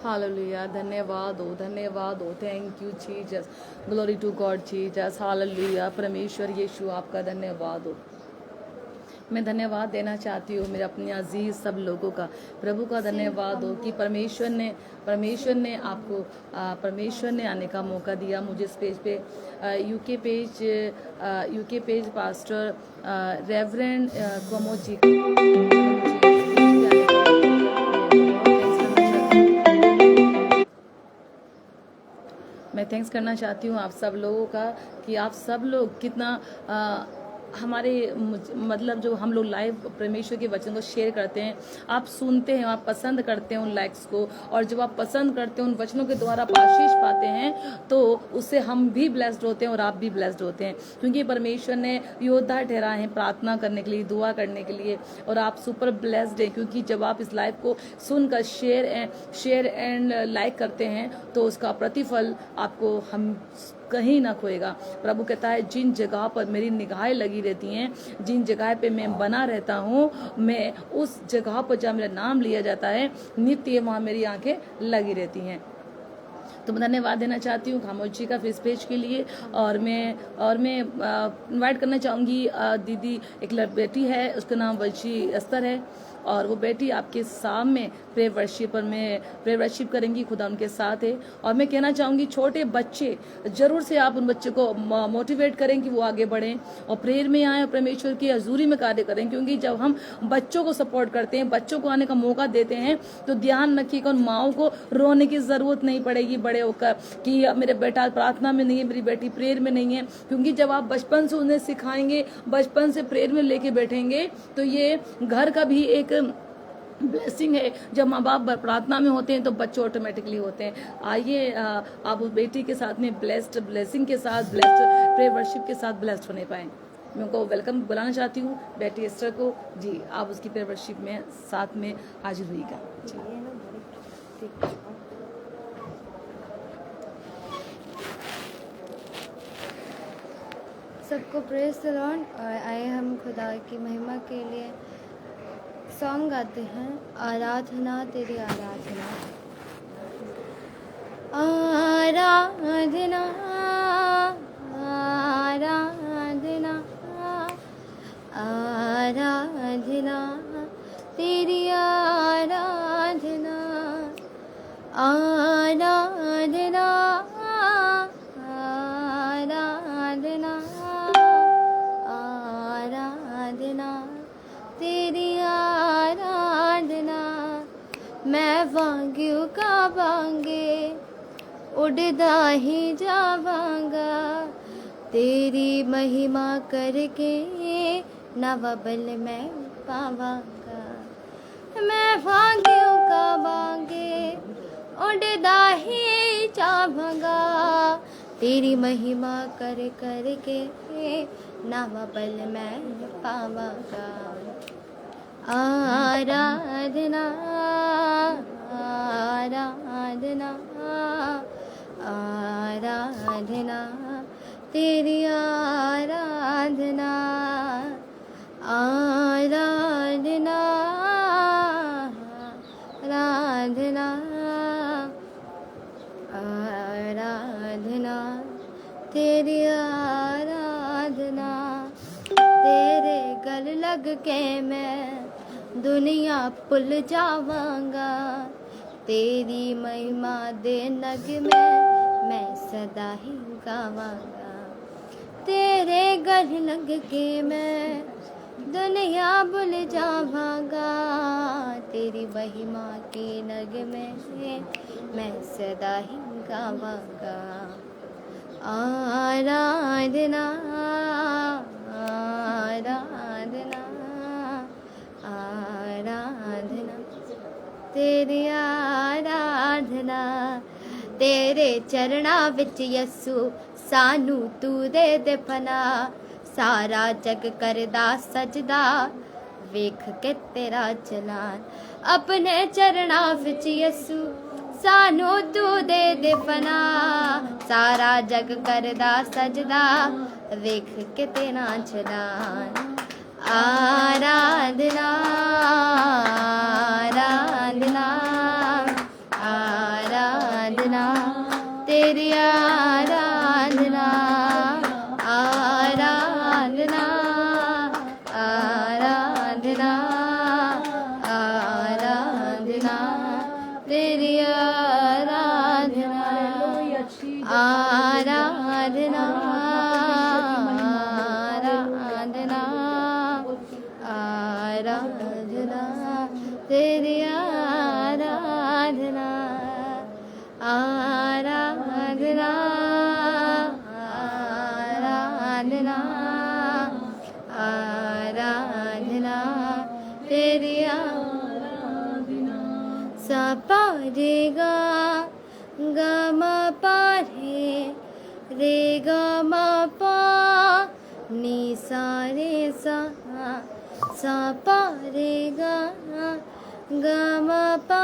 Hallelujah, धन्यवाद हो, thank you Jesus, glory to God Jesus, hallelujah. परमेश्वर यीशु आपका धन्यवाद हो। मैं धन्यवाद देना चाहती हूँ मेरे अपने अजीज सब लोगों का, प्रभु का धन्यवाद हो कि परमेश्वर ने आपको परमेश्वर ने आने का मौका दिया मुझे इस पेज पे, यूके पेज पास्टर रेवरेंड कोमो जी मैं थैंक्स करना चाहती हूँ आप सब लोगों का कि आप सब लोग कितना हमारे मतलब जो हम लोग लाइव परमेश्वर के वचन को शेयर करते हैं, आप सुनते हैं, आप पसंद करते हैं उन लाइक्स को, और जब आप पसंद करते हैं उन वचनों के द्वारा आप आशीष पाते हैं तो उससे हम भी ब्लेस्ड होते हैं और आप भी ब्लेस्ड होते हैं, क्योंकि परमेश्वर ने योद्धा ठहराए हैं प्रार्थना करने के लिए, दुआ करने के लिए, और आप सुपर ब्लेस्ड हैं क्योंकि जब आप इस लाइव को सुनकर शेयर एंड लाइक करते हैं तो उसका प्रतिफल आपको हम कहीं ना खोएगा। प्रभु कहता है जिन जगह पर मेरी निगाहें लगी रहती हैं, जिन जगह पे मैं बना रहता हूँ, मैं उस जगह पर जहाँ मेरा नाम लिया जाता है नित्य वहाँ मेरी आंखें लगी रहती हैं। तो मैं धन्यवाद देना चाहती हूँ खामोश जी का फेस पेज के लिए, और मैं इनवाइट करना चाहूँगी दीदी, एक बेटी है उसका नाम वंशी अस्तर है, और वो बेटी आपके सामने प्रे वर्शिप करेंगी, खुदा उनके साथ है। और मैं कहना चाहूँगी छोटे बच्चे जरूर से आप उन बच्चे को मोटिवेट करें कि वो आगे बढ़ें और प्रेयर में आए और परमेश्वर की हजूरी में कार्य करें, क्योंकि जब हम बच्चों को सपोर्ट करते हैं, बच्चों को आने का मौका देते हैं, तो ध्यान रखिएगा उन माओ को रोने की जरूरत नहीं पड़ेगी बड़े होकर कि मेरे बेटा प्रार्थना में नहीं है, मेरी बेटी प्रेयर में नहीं है, क्योंकि जब आप बचपन से उन्हें सिखाएंगे, बचपन से प्रेयर में लेके बैठेंगे तो ये घर का भी एक ब्लेसिंग है। जब माँ बाप प्रार्थना में होते हैं तो बच्चे ऑटोमेटिकली होते हैं। आइए आप उस बेटी के साथ में ब्लेसिंग के साथ, ब्लेस्ड प्रे वर्शिप के साथ ब्लेस्ड होने पाए। मैं उनको वेलकम बुलाना चाहती हूँ बेटी एस्टर को जी, आप उसकी प्रे वर्शिप में साथ में हाजिर हुईगा जी। सबको प्रेज द लॉर्ड। और आए हम खुदा की महिमा के लिए सॉन्ग गाते हैं, आराधना तेरी आराधना, आराधना आराधना आराधना तेरी आराधना, आराधना आराधना आराधना तेरी आराधना। मैं वांगियों का वांगे उड़दा ही जावांगा, तेरी महिमा करके नवा बल मैं पावांगा। मैं वांगियों का वांगे उड़दा ही जावांगा, तेरी महिमा कर के नवा बल मैं पावांगा। आराधना आराधना आराधना तेरी आराधना, आराधना आराधना आराधना तेरी आराधना। तेरे गल लग के मैं दुनिया भुल जावांगा, तेरी महिमा दे नग में मैं सदा ही गावांगा। तेरे गल लग के मैं दुनिया भुल जावांगा, तेरी महिमा के नग में मैं सदा ही गावांगा। आराधना आराधना आराधना तेरी आराधना। तेरे चरणा विच यसु सानू तू दे दे फना, सारा जग करदा सजदा वेख के तेरा चलान। अपने चरणा विच यसु सानू तू दे दे फना, सारा जग करदा सजदा वेख के तेरा चलान। आराधना आराधना तेरी आराधना आराधना आराधना आराधना तेरी आराधना आराधना आराधना आराधना तेरी आराधना आराधना आराधना आराधना तेरी आराधना सा पा रे गा गा मा पा रे गा मा पा नी सा रे सा पा रे गा गा मा पा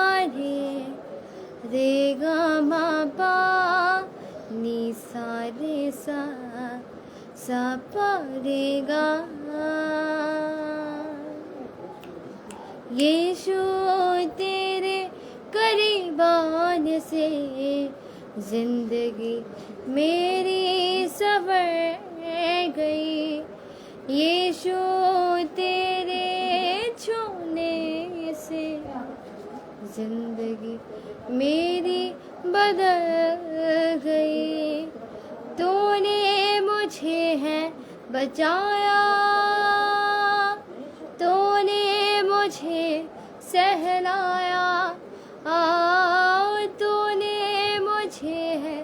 रे गा मा पा नी सा रे सा पा रे गा यीशु तेरे करीब आने से जिंदगी मेरी संवर गई यीशु तेरे छूने से जिंदगी मेरी बदल गई तूने मुझे है बचाया तूने मुझे सहलाया तूने मुझे है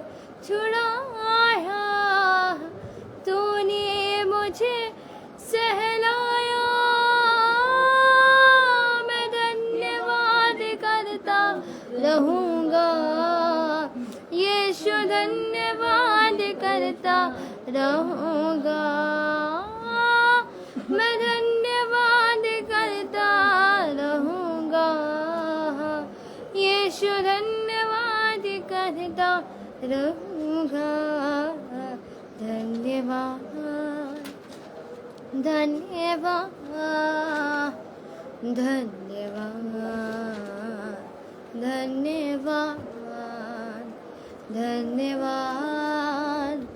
छुड़ाया तूने मुझे सहलाया मैं धन्यवाद करता रहूँगा यीशु धन्यवाद करता रहूँगा मैं धन्यवाद करता रहूँगा यीशु धन्यवाद करता रहूँगा धन्यवाद धन्यवाद धन्यवाद धन्यवाद धन्यवाद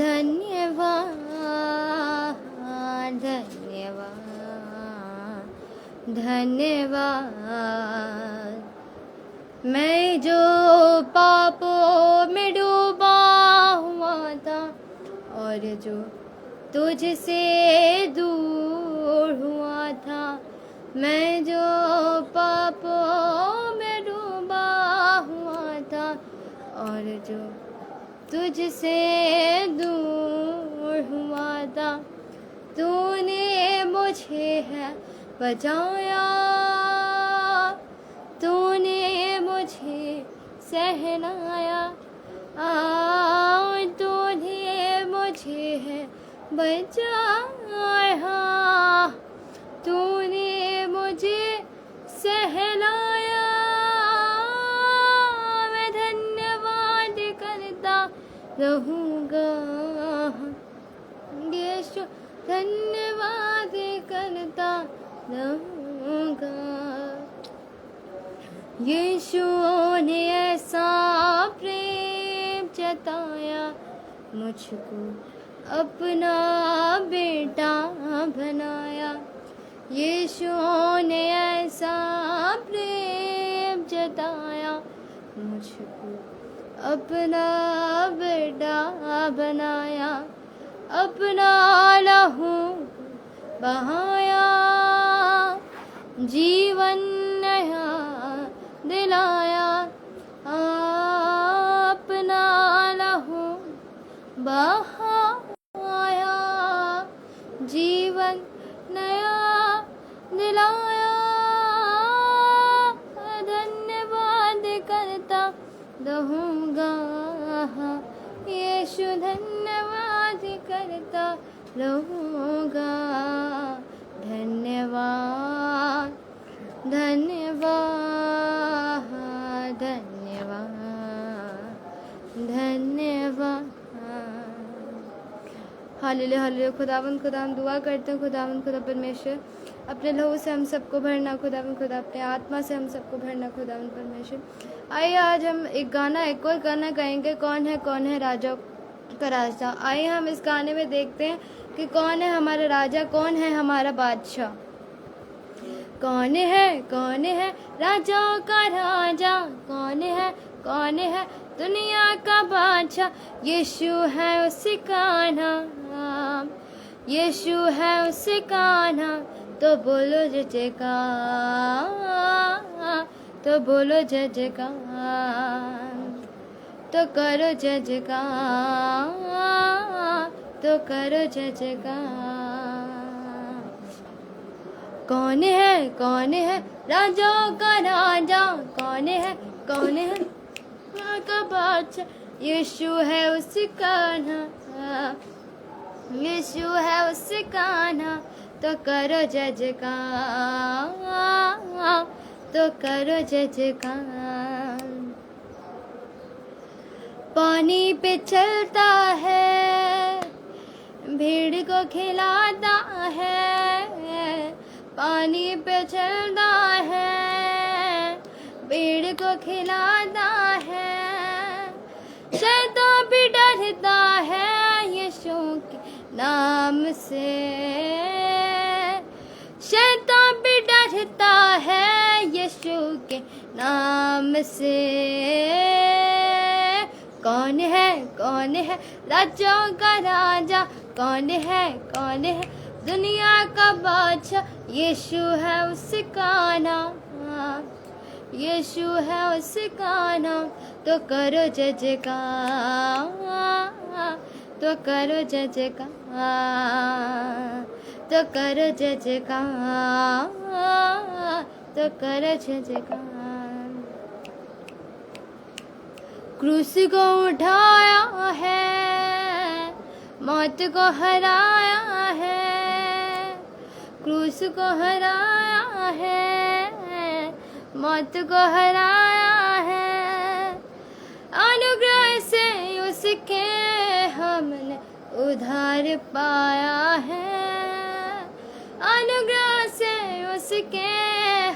धन्यवाद धन्यवाद धन्यवाद मैं जो पापों में डूबा हुआ था और जो तुझसे दूर हुआ था मैं जो पापों में डूबा हुआ था और जो तुझसे दूर हुआ था तूने मुझे है बचाया तूने मुझे सहलाया तूने मुझे है बचाया तूने मुझे सहलाया मैं धन्यवाद करता रहूँगा यीशु धन्यवाद करता रहूँगा यीशु ने ऐसा प्रेम जताया मुझको अपना बेटा बनाया यीशु ने ऐसा प्रेम जताया मुझको अपना बेटा बनाया अपना लहू बहाया जीवन नया दिलाया अपना लहू बहाया जीवन नया दिलाया धन्यवाद करता रहूँगा यीशु धन्यवाद करता रहूँगा धन्यवाद धन्यवाद धन्यवाद धन्यवाद हालेलुया हालेलुया खुदावंद खुदा हम दुआ करते हैं खुदावंद खुदा परमेश्वर अपने लहू से हम सबको भरना खुदावंद खुदा, अपने आत्मा से हम सबको भरना खुदावंद परमेश्वर। आइए आज हम एक और गाना गाएंगे, कौन है राजा का राजा। आइए हम इस गाने में देखते हैं कि कौन है हमारा राजा, कौन है हमारा बादशाह। कौन है राजाओं का राजा, कौन है दुनिया का बादशाह। यीशु है उसका नाम, यीशु है उसका नाम। तो बोलो जय जयकार, तो बोलो जय जयकार, तो करो जय जयकार, तो करो जय जयकार। कौन है राजाओं का राजा, कौन है दुनिया का बादशाह। यीशु है उसका नाम, यीशु है उसका नाम। तो करो जय जयकार, तो करो जय जयकार। पानी पे चलता है, भीड़ को खिलाता है। पानी पे चलता है, भीड़ को खिलाता है। शैतान भी डरता है यीशु के नाम से, शैतान भी डरता है यीशु के नाम से। कौन है राजाओं का राजा, कौन है दुनिया का बादशाह। यीशु है उसका नाम, यीशु है उसका नाम। तो करो जय जयकार, तो करो जय जयकार, तो करो जय जयकार, तो करो जय जयकार। क्रूस को उठाया है, मौत को हराया है। क्रूस को हराया है, मौत को हराया है। अनुग्रह से उसके हमने उद्धार पाया है, अनुग्रह से उसके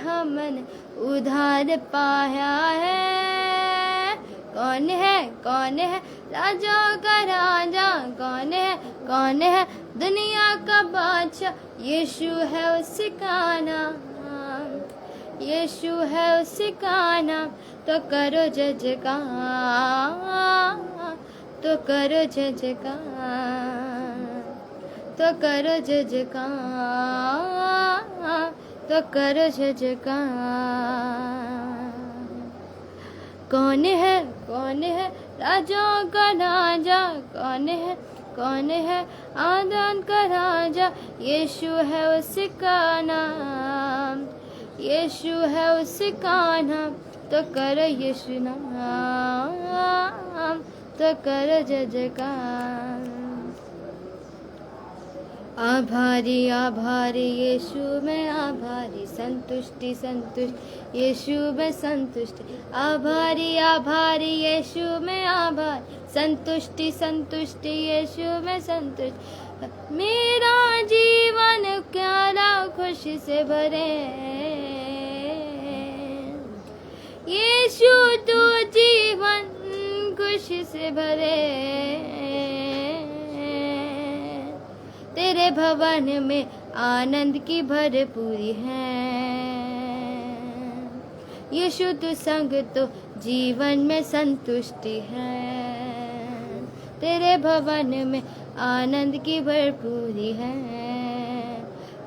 हमने उद्धार पाया है। कौन है राजाओं का राजा, कौन है दुनिया का बादशाह। यीशु है उसका नाम, यीशु है उसका नाम। तो करो जय जयकार, तो करो जय जयकार, तो करो जय जयकार, तो करो जय जयकार। कौन है राजाओं का राजा, कौन है आदम का राजा। यीशु है उसका नाम, यीशु है उसका नाम। तो करो यीशु नाम, तो करो जय जयकार। आभारी आभारी यीशु में आभारी, संतुष्टि संतुष्टि यीशु में संतुष्टि। आभारी आभारी यीशु में आभारी, संतुष्टि संतुष्टि यीशु में संतुष्टि। मेरा जीवन प्यारा खुशी से भरे, यीशु तू जीवन खुशी से भरे। तेरे भवन में आनंद की भरपूरी है। यीशु तू संग तो जीवन में संतुष्टि है। तेरे भवन में आनंद की भरपूरी है।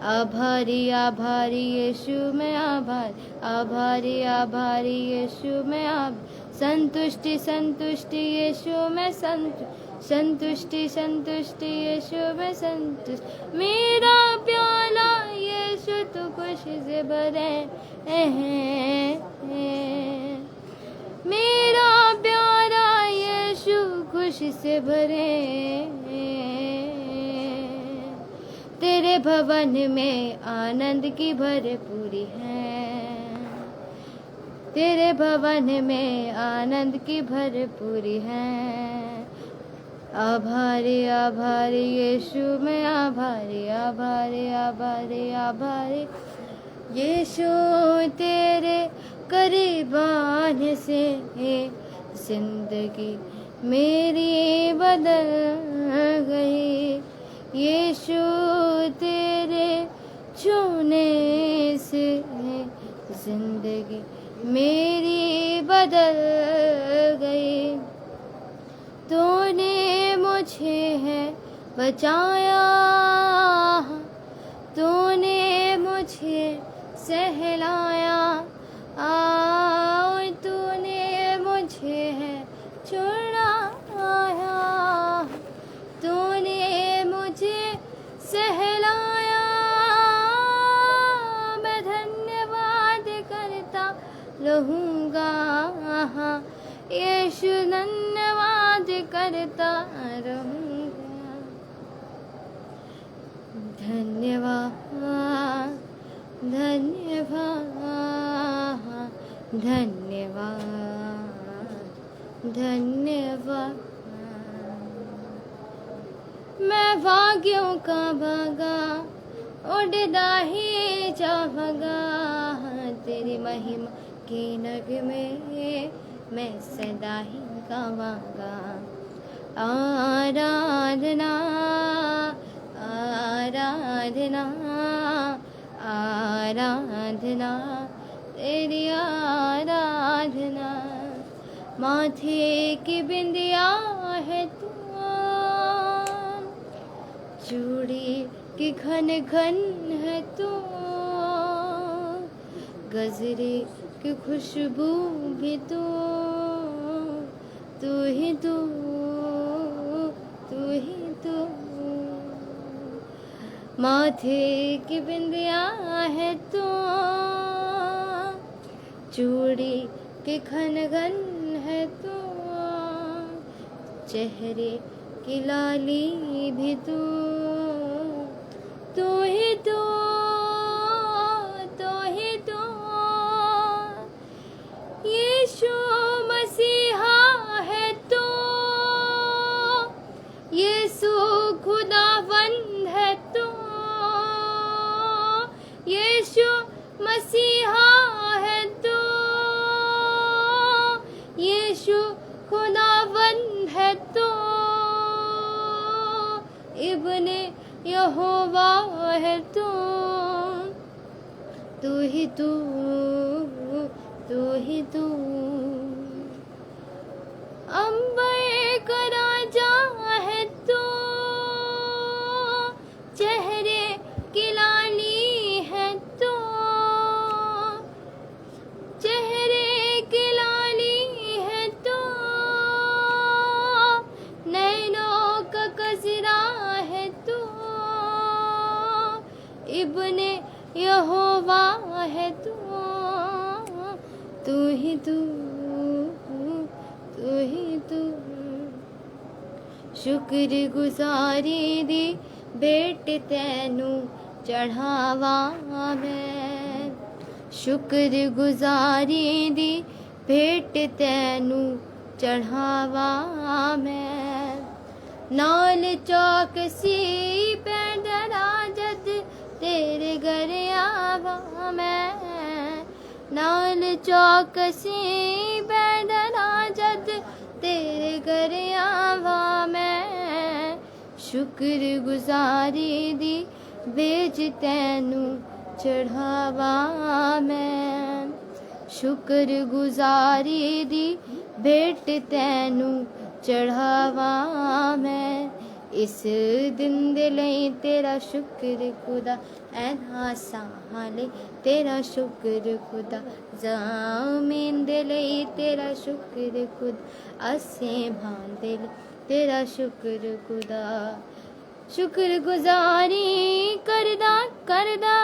आभारी आभारी यीशु में आभारी, आभारी आभारी यीशु में आभारी। संतुष्टि संतुष्टि यीशु में संतुष्टि संतुष्टि यीशु में संतुष्टि। मेरा प्याला यीशु तू खुशी से भरे, मेरा प्यारा यीशु खुशी से भरे। तेरे भवन में आनंद की भरपूरी है। तेरे भवन में आनंद की भरपूरी है। आभारी आभारी यीशु मैं आभारी आभारी आभारी आभारी यीशु तेरे करीब आने से जिंदगी मेरी बदल गई। यीशु तेरे छूने से जिंदगी मेरी बदल गई। तूने मुझे है बचाया, तूने मुझे सहलाया, तूने मुझे है छुड़ाया, तूने मुझे सहलाया। मैं धन्यवाद करता रहूँगा, यीशु धन्यवाद करता रहूँगा। धन्यवाद धन्यवाद धन्यवाद धन्यवाद। मैं भाग्यों का भागा उड़दा ही जाऊंगा, तेरी महिमा के नगमे मैं सदा ही गावांगा। आराधना आराधना आराधना तेरी आराधना। माथे की बिंदिया है तू, चूड़ी की घन घन है तू, गजरे की खुशबू भी तू, तू ही तू, तू ही तू। माथे की बिंदिया है तू, चूड़ी के घन घन है तू, चेहरे की लाली भी तू, तू ही तू, तू ही तू। यीशु मसीहा है तू, यीशु खुदावंद है तू, यीशु मसीहा है तू, यीशु खुदावंद है तू। इब्ने यहोवा है तू, तू ही तू, तू ही तू। अंबर का राजा है तू, चेहरे की लाली है तू, चेहरे की लाली है तू, नैनों का कजरा है तू। इब्ने यहोवा है तू, तू ही तू, तू ही तू। शुक्र गुजारी दी भेंट तैनू चढ़ावा मैं, शुक्र गुजारी दी भेंट तैनू चढ़ावा मैं। नाल चौकसी पैदरा जद तेरे घर आवा मैं, नाल चौकसी पैदरा जद तेरे घर आवा मैं। शुक्र गुजारी दी भेज तैनू चढ़ावा मैं, शुक्र गुजारी दी भेंट तैनू चढ़ावा मैं। इस दिन दे लई तेरा शुक्र खुदा, ऐना साले तेरा शुक्र खुदा, ज़मीन दे लई तेरा शुक्र खुदा, आसमान दे लई तेरा शुक्र खुदा। शुक्र गुजारी करदा करदा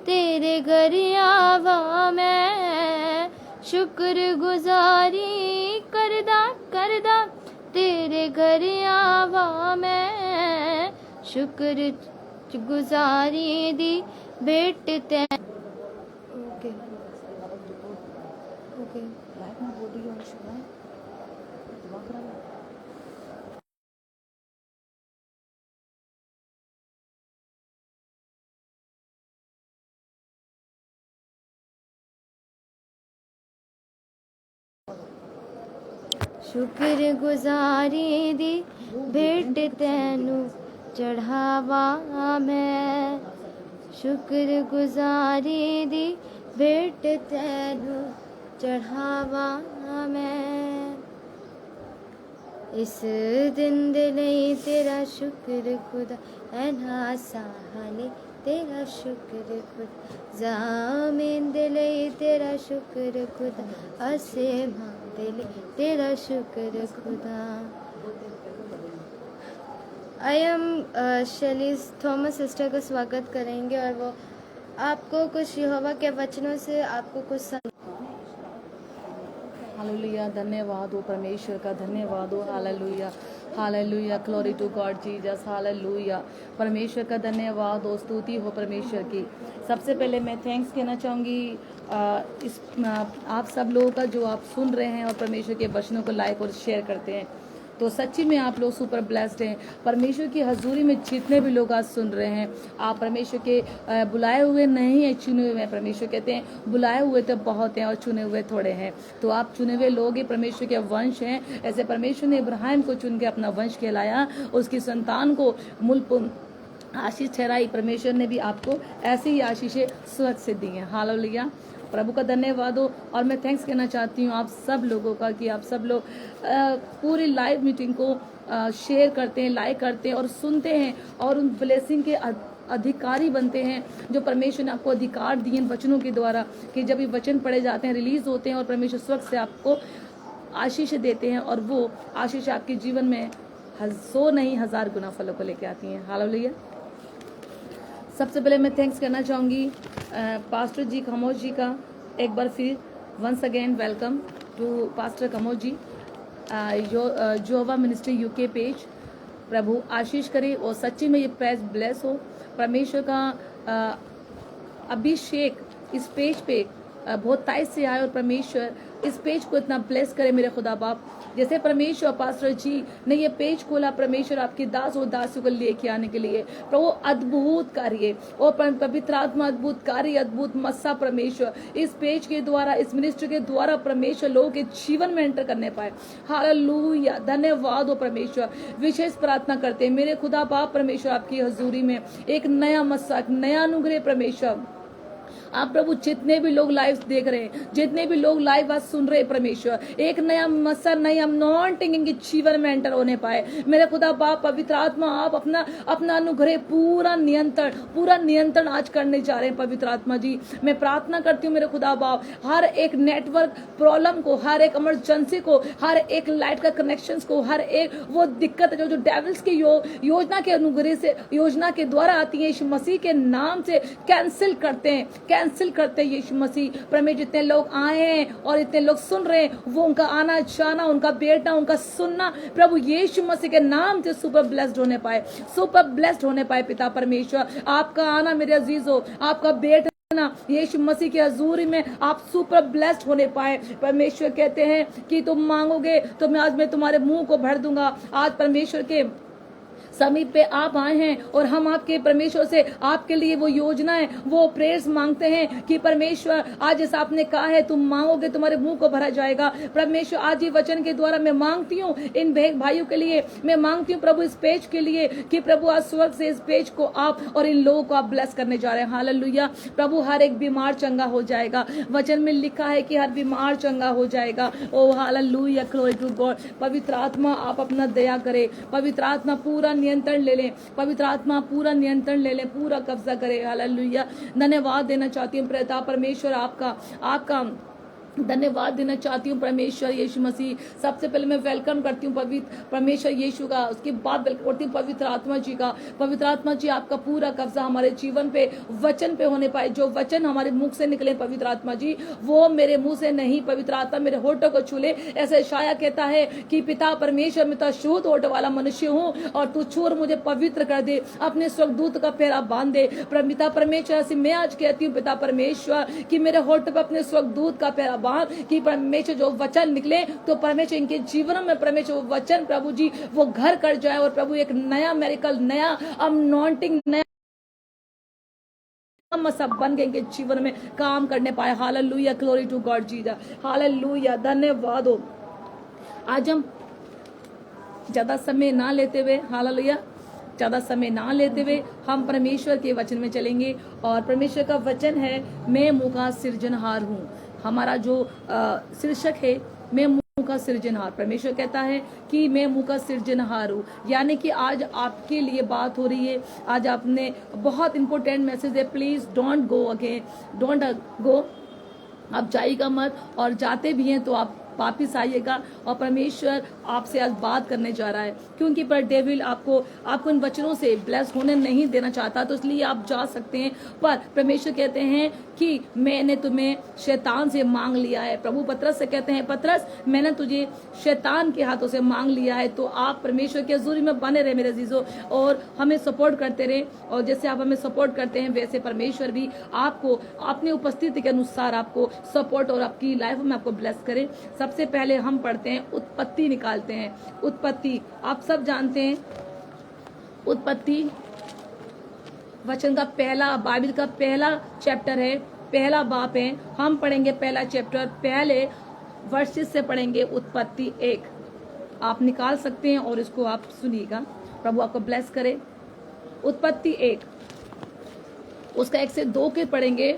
तेरे घर आवा मैं, शुक्र गुजारी करदा करदा तेरे घर आवा मैं। शुक्र गुजारी दी भेंट तै ओके ओके। शुक्र गुजारी दी भेंट तैनू चढ़ावा मैं, शुक्र गुजारी दी भेंट तैनू चढ़ावा मैं। इस दिन दे लई तेरा शुक्र खुदा, ऐना साहले तेरा शुक्र खुदा, ज़मीन दे लई तेरा शुक्र खुदा, आसमां दे लई तेरा शुक्र खुदा। आई हम शैली थॉमस सिस्टर का स्वागत करेंगे और वो आपको कुछ यहोवा के वचनों से आपको कुछ हालेलुया, धन्यवाद हो परमेश्वर का, धन्यवाद हो। Hallelujah, hallelujah, glory to God Jesus. Hallelujah, परमेश्वर का धन्यवाद हो, स्तुति हो परमेश्वर की। सबसे पहले मैं थैंक्स कहना चाहूँगी आप सब लोगों का जो आप सुन रहे हैं और परमेश्वर के वचनों को लाइक और शेयर करते हैं, तो सच्ची में आप लोग सुपर ब्लेस्ड हैं। परमेश्वर की हजूरी में जितने भी लोग आज सुन रहे हैं, आप परमेश्वर के बुलाए हुए नहीं हैं, चुने हुए हैं। परमेश्वर कहते हैं बुलाए हुए तो बहुत हैं और चुने हुए थोड़े हैं। तो आप चुने हुए लोग ही परमेश्वर के वंश हैं। ऐसे परमेश्वर ने इब्राहिम को चुन के अपना वंश कहलाया, उसकी संतान को मूल आशीष ठहराई। परमेश्वर ने भी आपको ऐसी ही आशीषें स्वर्ग से दी हैं। हालेलुया, प्रभु का धन्यवाद हो। और मैं थैंक्स कहना चाहती हूँ आप सब लोगों का कि आप सब लोग पूरी लाइव मीटिंग को शेयर करते हैं, लाइक करते हैं और सुनते हैं और उन ब्लेसिंग के अधिकारी बनते हैं जो परमेश्वर ने आपको अधिकार दिए इन वचनों के द्वारा, कि जब ये वचन पढ़े जाते हैं, रिलीज होते हैं और परमेश्वर स्वर्ग से आपको आशीष देते हैं और वो आशीष आपके जीवन में 100 नहीं 1000 गुना फलों को लेके आती हैं। हालेलुया। सबसे पहले मैं थैंक्स करना चाहूँगी पास्टर जी कमोज जी का, एक बार फिर once again welcome to pastor Kamoj ji, Jehovah ministry UK page. प्रभु आशीष करे और सच्ची में ये पेज ब्लेस हो। परमेश्वर का अभिषेक इस पेज पे बहुत तेज से आए और परमेश्वर इस पेज को इतना ब्लेस करे मेरे खुदा बाप। जैसे परमेश्वर पास्टर जी ने ये पेज खोला परमेश्वर आपके दास और दासियों को लेके आने के लिए, प्रभु अद्भुत कार्य और पवित्र आत्मा अद्भुत कार्य, अद्भुत मस्सा परमेश्वर इस पेज के द्वारा, इस मिनिस्ट्री के द्वारा परमेश्वर लोगों के जीवन में एंटर करने पाए। हालेलुया, धन्यवाद हो परमेश्वर। विशेष प्रार्थना करते हैं मेरे खुदा बाप परमेश्वर आपकी हजूरी में एक नया मस्सा, एक नया अनुग्रह परमेश्वर। आप प्रभु जितने भी लोग लाइव देख रहे हैं, जितने भी लोग लाइव बात सुन रहे हैं परमेश्वर, एक नया मस्सा, नई अनॉइंटिंग इनके जीवन में एंटर होने पाए। मेरे खुदा बाप पवित्र आत्मा आप अपना अनुग्रह पूरा नियंत्रण आज करने जा रहे हैं। पवित्र आत्मा जी मैं प्रार्थना करती हूँ मेरे खुदा बाप, हर एक नेटवर्क प्रॉब्लम को, हर एक इमरजेंसी को, हर एक लाइट का कनेक्शन को, हर एक वो दिक्कत जो डेविल्स की योजना के अनुग्रह से, योजना के द्वारा आती है, यीशु मसीह के नाम से कैंसिल करते हैं यीशु मसीह। परमेश्वर जितने लोग आए हैं और इतने लोग सुन रहे हैं, वो उनका आना जाना, उनका बेटा, उनका सुनना प्रभु यीशु मसीह के नाम से सुपर ब्लेस्ड होने पाए, सुपर ब्लेस्ड होने पाए। पिता परमेश्वर आपका आना मेरे अजीज हो, आपका बेटा यीशु मसीह की हजूरी में आप सुपर ब्लेस्ड होने पाए। परमेश्वर कहते हैं कि तुम मांगोगे तो मैं तुम्हारे मुंह को भर दूंगा। आज परमेश्वर के समीप पे आप आए हैं और हम आपके परमेश्वर से आपके लिए वो योजनाएं, वो प्रेयर्स मांगते हैं कि परमेश्वर आज जैसा आपने कहा है तुम मांगोगे तुम्हारे मुंह को भरा जाएगा। परमेश्वर आज ये वचन के द्वारा मैं मांगती हूँ इन भाइयों के लिए, मैं मांगती हूँ प्रभु इस पेज के लिए कि प्रभु आज स्वर्ग से इस पेज को आप और इन लोगों को आप ब्लेस करने जा रहे हैं। हालेलुया। प्रभु हर एक बीमार चंगा हो जाएगा, वचन में लिखा है कि हर बीमार चंगा हो जाएगा। ओ हालेलुया, ग्लोरी टू गॉड। पवित्र आत्मा आप अपना दया करे, पवित्र आत्मा पूरा नियंत्रण ले लें, पवित्र आत्मा पूरा नियंत्रण ले लें, पूरा कब्जा करे। हालेलुया। धन्यवाद देना चाहती हूँ प्रभु परमेश्वर आपका धन्यवाद देना चाहती हूँ परमेश्वर यीशु मसीह। सबसे पहले मैं वेलकम करती हूँ पवित्र परमेश्वर यीशु का, उसके बाद वेलकम करती हूँ पवित्र आत्मा जी का। पवित्र आत्मा जी आपका पूरा कब्जा हमारे जीवन पे, वचन पे होने पाए। जो वचन हमारे मुख से निकले पवित्र आत्मा जी, वो मेरे मुंह से नहीं, पवित्र आत्मा मेरे होठों को छूले। ऐसे शाया कहता है कि पिता परमेश्वर मैं तो शुद्ध होठ वाला मनुष्य हूँ और तू छूर मुझे पवित्र कर दे, अपने स्वर्गदूत का पैरा बांध दे। पिता परमेश्वर ऐसे मैं आज कहती हूँ पिता परमेश्वर कि मेरे होठ पे अपने स्वर्गदूत का पैरा बांध, कि परमेश्वर जो वचन निकले तो परमेश्वर इनके जीवन में परमेश्वर वो वचन प्रभु जी वो घर कर जाए और प्रभु एक नया मेरिकल, नया अनॉइंटिंग, नया सब बन गए इनके जीवन में काम करने पाए। Hallelujah, glory to God Jesus. Hallelujah, धन्यवाद हो। आज हम ज्यादा समय ना लेते हुए, हालेलुया, ज्यादा समय ना लेते हुए हम परमेश्वर के वचन में चलेंगे। और परमेश्वर का वचन है, मैं मुँह का सृजनहार हूँ। हमारा जो शीर्षक है, मैं मुँह का सृजनहार। परमेश्वर कहता है कि मैं मुँह का सृजनहार हूँ, यानी कि आज आपके लिए बात हो रही है। आज आपने बहुत इंपॉर्टेंट मैसेज है, please don't go again, don't go, आप जाइएगा मत, और जाते भी हैं तो आप वापिस आइएगा। और परमेश्वर आपसे आज बात करने जा रहा है, क्योंकि पर डेविल आपको इन वचनों से ब्लेस होने नहीं देना चाहता, तो इसलिए आप जा सकते हैं। पर परमेश्वर कहते हैं कि मैंने तुम्हें शैतान से मांग लिया है। प्रभु पतरस से कहते हैं, पतरस मैंने तुझे शैतान के हाथों से मांग लिया है। तो आप परमेश्वर की हजूरी में बने रहे मेरे अजीजों, और हमें सपोर्ट करते रहे। और जैसे आप हमें सपोर्ट करते हैं, वैसे परमेश्वर भी आपको अपनी उपस्थिति के अनुसार आपको सपोर्ट और आपकी लाइफ में आपको ब्लेस करे। सबसे पहले हम पढ़ते हैं, उत्पत्ति निकालते हैं। उत्पत्ति आप सब जानते हैं, उत्पत्ति वचन का पहला, बाइबल का पहला चैप्टर है, पहला बाप है। हम पढ़ेंगे पहला चैप्टर, पहले वर्सेस से पढ़ेंगे। उत्पत्ति 1 आप निकाल सकते हैं और इसको आप सुनिएगा, प्रभु आपको ब्लेस करे। उत्पत्ति 1 उसका 1 से 2 के पढ़ेंगे।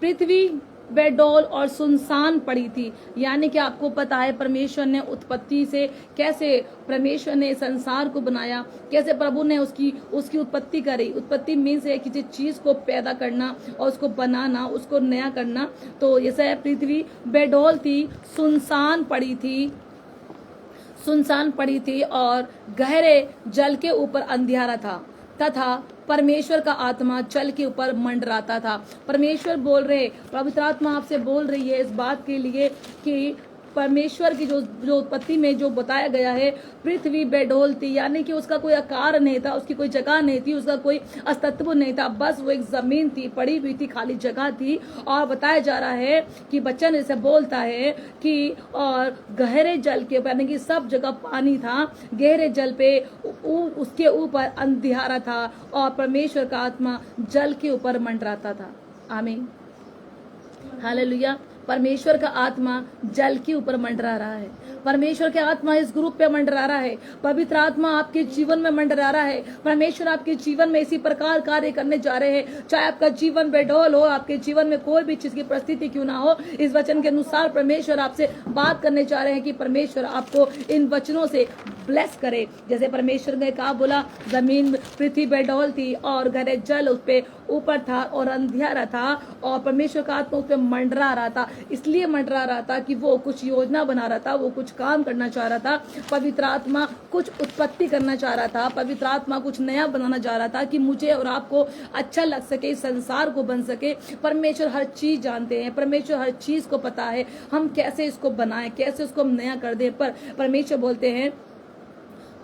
पृथ्वी बेडौल और सुनसान पड़ी थी, यानी कि आपको पता है परमेश्वर ने उत्पत्ति से कैसे परमेश्वर ने संसार को बनाया, कैसे प्रभु ने उसकी उत्पत्ति करी। उत्पत्ति मीन्स है किसी चीज को पैदा करना और उसको बनाना, उसको नया करना। तो जैसे पृथ्वी बेडौल थी, सुनसान पड़ी थी और गहरे जल के ऊपर अंधियारा था, तथा परमेश्वर का आत्मा जल के ऊपर मंडराता था। परमेश्वर बोल रहे, पवित्र आत्मा आपसे बोल रही है इस बात के लिए कि परमेश्वर की जो उत्पत्ति में जो बताया गया है, पृथ्वी बेडौल थी, यानी कि उसका कोई आकार नहीं था, उसकी कोई जगह नहीं थी, उसका कोई अस्तित्व नहीं था, बस वो एक जमीन थी, पड़ी हुई थी, खाली जगह थी। और बताया जा रहा है कि बच्चन ऐसे बोलता है कि और गहरे जल के ऊपर, यानी कि सब जगह पानी था, गहरे जल पे उसके ऊपर अंधियारा था और परमेश्वर का आत्मा जल के ऊपर मंडराता था। आमीन, हालेलुया। परमेश्वर का आत्मा जल के ऊपर मंडरा रहा है। परमेश्वर के आत्मा इस ग्रुप पे मंडरा रहा है। पवित्र आत्मा आपके जीवन में मंडरा रहा है। परमेश्वर आपके जीवन में इसी प्रकार कार्य करने जा रहे हैं। चाहे आपका जीवन बेडौल हो, आपके जीवन में कोई भी चीज की परिस्थिति क्यों ना हो, इस वचन के अनुसार परमेश्वर आपसे बात करने जा रहे हैं कि परमेश्वर आपको इन वचनों से ब्लेस करे। जैसे परमेश्वर ने कहा, बोला जमीन पृथ्वी बेडौल थी और गहरे जल उस पे ऊपर था और अंधियारा था, और परमेश्वर का आत्मा उस पे मंडरा रहा था। इसलिए मंडरा रहा था कि वो कुछ योजना बना रहा था, वो कुछ काम करना चाह रहा था। पवित्र आत्मा कुछ उत्पत्ति करना चाह रहा था, पवित्र आत्मा कुछ नया बनाना चाह रहा था कि मुझे और आपको अच्छा लग सके, संसार को बन सके। परमेश्वर हर चीज जानते हैं, परमेश्वर हर चीज को पता है हम कैसे इसको बनाएं, कैसे उसको हम नया कर दें। पर परमेश्वर बोलते हैं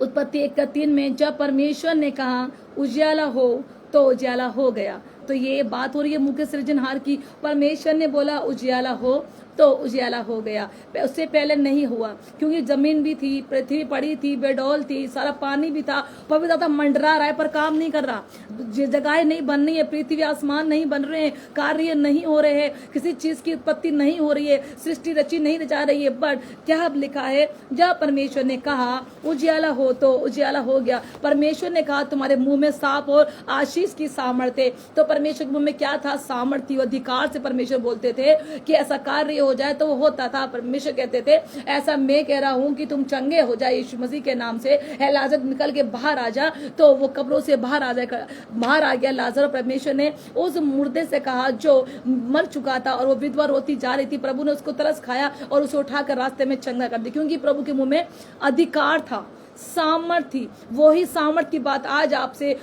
उत्पत्ति 1:3 में, जब परमेश्वर ने कहा उजियाला हो तो उजियाला हो गया। तो ये बात हो रही है मुँह के सृजनहार की। परमेश्वर ने बोला उजियाला हो तो उजियाला हो गया। उससे पहले नहीं हुआ, क्योंकि जमीन भी थी, पृथ्वी पड़ी थी, बेडौल थी, सारा पानी भी था। पवित्र आत्मा मंडरा रहा है पर काम नहीं कर रहा। जगहें नहीं बन रही है, पृथ्वी आसमान नहीं बन रहे हैं, कार्य नहीं हो रहे हैं, किसी चीज की उत्पत्ति नहीं हो रही है, सृष्टि रची नहीं रचा रही है। बट क्या लिखा है, जब परमेश्वर ने कहा उजियाला हो तो उजियाला हो गया। परमेश्वर ने कहा तुम्हारे मुंह में साफ और आशीष की सामर्थ्य। तो परमेश्वर के मुंह में क्या था? सामर्थ्य, अधिकार से परमेश्वर बोलते थे कि ऐसा कार्य हो जाए तो वो होता था। परमेश्वर कहते थे ऐसा मैं कह रहा हूं कि तुम चंगे हो जाए यीशु मसीह के नाम से, है लाजर निकल के बाहर आ जा। तो वो कब्रों से बाहर आ गया लाजर। परमेश्वर ने उस मुर्दे से कहा जो मर चुका था और वो विधवा रोती जा रही थी, प्रभु ने उसको तरस खाया और उसे उठाकर रास्ते में चंगा कर दिया, क्योंकि प्रभु के मुंह में अधिकार था, सामर्थ थी। वही सामर्थ की बात आज आपसे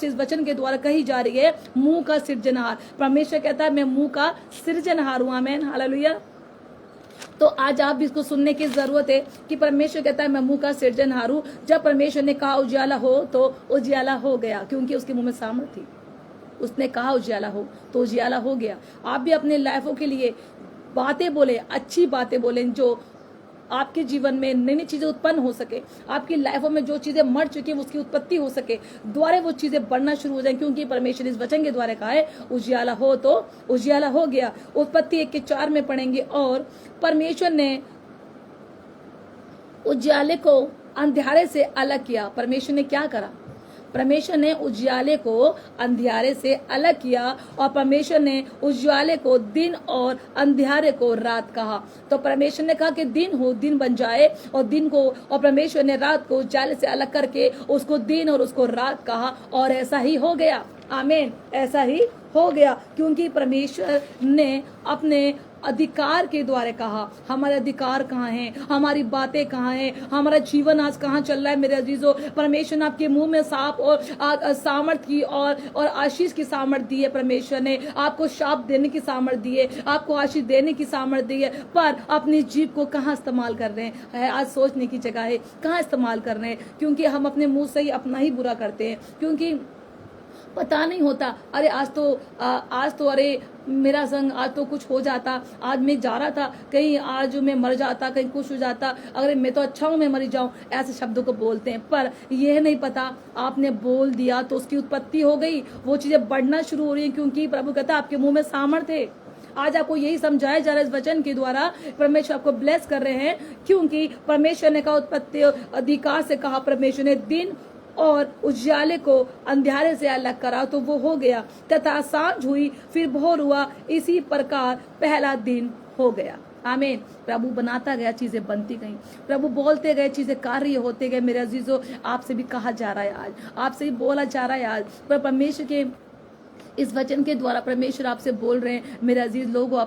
इस वचन के द्वारा कही जा रही है, मुंह का सृजनहार। परमेश्वर कहता है मैं मुंह का सृजनहार हूं। आमीन, हालेलुया। तो आज आप भी इसको सुनने की जरूरत है कि परमेश्वर कहता है मैं मुंह का सृजनहार हूं। जब परमेश्वर ने कहा उजियाला हो तो उजियाला हो गया, क्योंकि उसके मुंह में सामर्थ थी। उसने कहा उजियाला हो तो उजियाला हो गया। आप भी अपने लाइफों के लिए बातें बोले, अच्छी बातें बोले, जो आपके जीवन में नई नई चीजें उत्पन्न हो सके, आपकी लाइफों में जो चीजें मर चुकी है उसकी उत्पत्ति हो सके, द्वारा वो चीजें बढ़ना शुरू हो जाए, क्योंकि परमेश्वर इस वचन के द्वारा कहा है उजियाला हो तो उजियाला हो गया। उत्पत्ति 1:4 में पढ़ेंगे, और परमेश्वर ने उजियाले को अंधियारे से अलग किया। परमेश्वर ने क्या करा? परमेश्वर ने उजियाले को अंधियारे से अलग किया और परमेश्वर ने उजियाले को दिन और अंधियारे को रात कहा। तो परमेश्वर ने कहा कि दिन हो, दिन बन जाए और दिन को, और परमेश्वर ने रात को उजियाले से अलग करके उसको दिन और उसको रात कहा और ऐसा ही हो गया। आमीन, ऐसा ही हो गया, क्योंकि परमेश्वर ने अपने अधिकार के द्वारा कहा। हमारे अधिकार कहाँ हैं? हमारी बातें कहाँ हैं? हमारा जीवन आज कहाँ चल रहा है मेरे अजीजों? परमेश्वर ने आपके मुंह में सांप और सामर्थ की और आशीष की सामर्थ दी है। परमेश्वर ने आपको शाप देने की सामर्थ दी है, आपको आशीष देने की सामर्थ दी है, पर अपनी जीभ को कहाँ इस्तेमाल कर रहे हैं? आज सोचने की जगह है, कहाँ इस्तेमाल कर रहे हैं? क्योंकि हम अपने मुंह से ही अपना ही बुरा करते हैं, क्योंकि पता नहीं होता। अरे आज तो अरे मेरा संग, आज तो कुछ हो जाता, आज मैं जा रहा था कहीं, आज मैं मर जाता, कहीं कुछ हो जाता, अगर मैं तो अच्छा हूँ मैं मर जाऊं, ऐसे शब्दों को बोलते हैं। पर यह नहीं पता, आपने बोल दिया तो उसकी उत्पत्ति हो गई, वो चीजें बढ़ना शुरू हो रही है, क्योंकि प्रभु कहता है आपके मुंह में सामर्थ है। आज आपको यही समझाया जा रहा है इस वचन के द्वारा। परमेश्वर आपको ब्लेस कर रहे हैं, क्योंकि परमेश्वर ने कहा उत्पत्ति अधिकार से कहा, परमेश्वर ने दिन और उजियाले को अंधियारे से अलग करा तो वो हो गया, तथा सांझ हुई फिर भोर हुआ, इसी प्रकार पहला दिन हो गया। आमीन। प्रभु बनाता गया, चीजें बनती गई, प्रभु बोलते गए, चीजें कार्य होते गए। मेरे अजीजों, आपसे भी कहा जा रहा है आज, आपसे भी बोला जा रहा है आज, पर परमेश्वर के इस वचन के द्वारा परमेश्वर आपसे बोल रहे हैं, मेरे अजीज लोगों,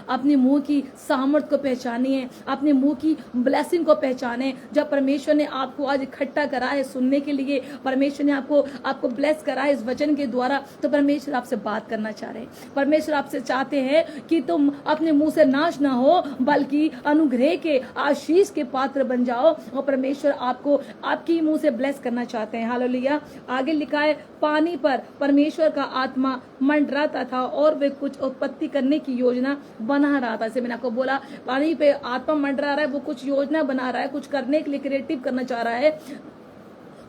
अपने मुंह की सामर्थ को पहचानिए, अपने मुंह की ब्लेसिंग को पहचाने। जब परमेश्वर ने आपको आज इकट्ठा करा है सुनने के लिए, परमेश्वर ने आपको ब्लेस करा है इस वचन के द्वारा, तो परमेश्वर आपसे बात करना चाह रहे हैं। परमेश्वर आपसे चाहते हैं कि तुम अपने मुंह से नाश ना हो, बल्कि अनुग्रह के, आशीष के पात्र बन जाओ, और परमेश्वर आपको आपकी मुंह से ब्लेस करना चाहते हैं। हालेलुया। आगे लिखा है, पानी पर परमेश्वर का आत्मा मंडराता था और वे कुछ उत्पत्ति करने की योजना बना रहा था। जैसे मैंने आपको बोला, पानी पे आत्मा मंडरा रहा है, वो कुछ योजना बना रहा है, कुछ करने के लिए क्रिएटिव करना चाह रहा है,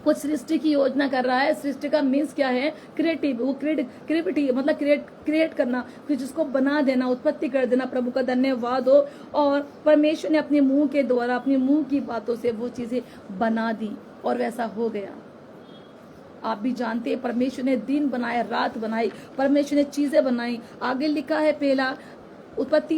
कुछ सृष्टि की योजना कर रहा है। सृष्टि का मीन्स क्या है? क्रिएटिव। वो क्रिएटिविटी मतलब क्रिएट करना, फिर जिसको बना देना, उत्पत्ति कर देना। प्रभु का धन्यवाद हो। और परमेश्वर ने अपने मुंह के द्वारा, अपनी मुंह की बातों से वो चीजें बना दी और वैसा हो गया। आप भी जानते हैं, परमेश्वर ने दिन बनाया, रात बनाई, परमेश्वर ने चीजें बनाई। आगे लिखा है पहला उत्पत्ति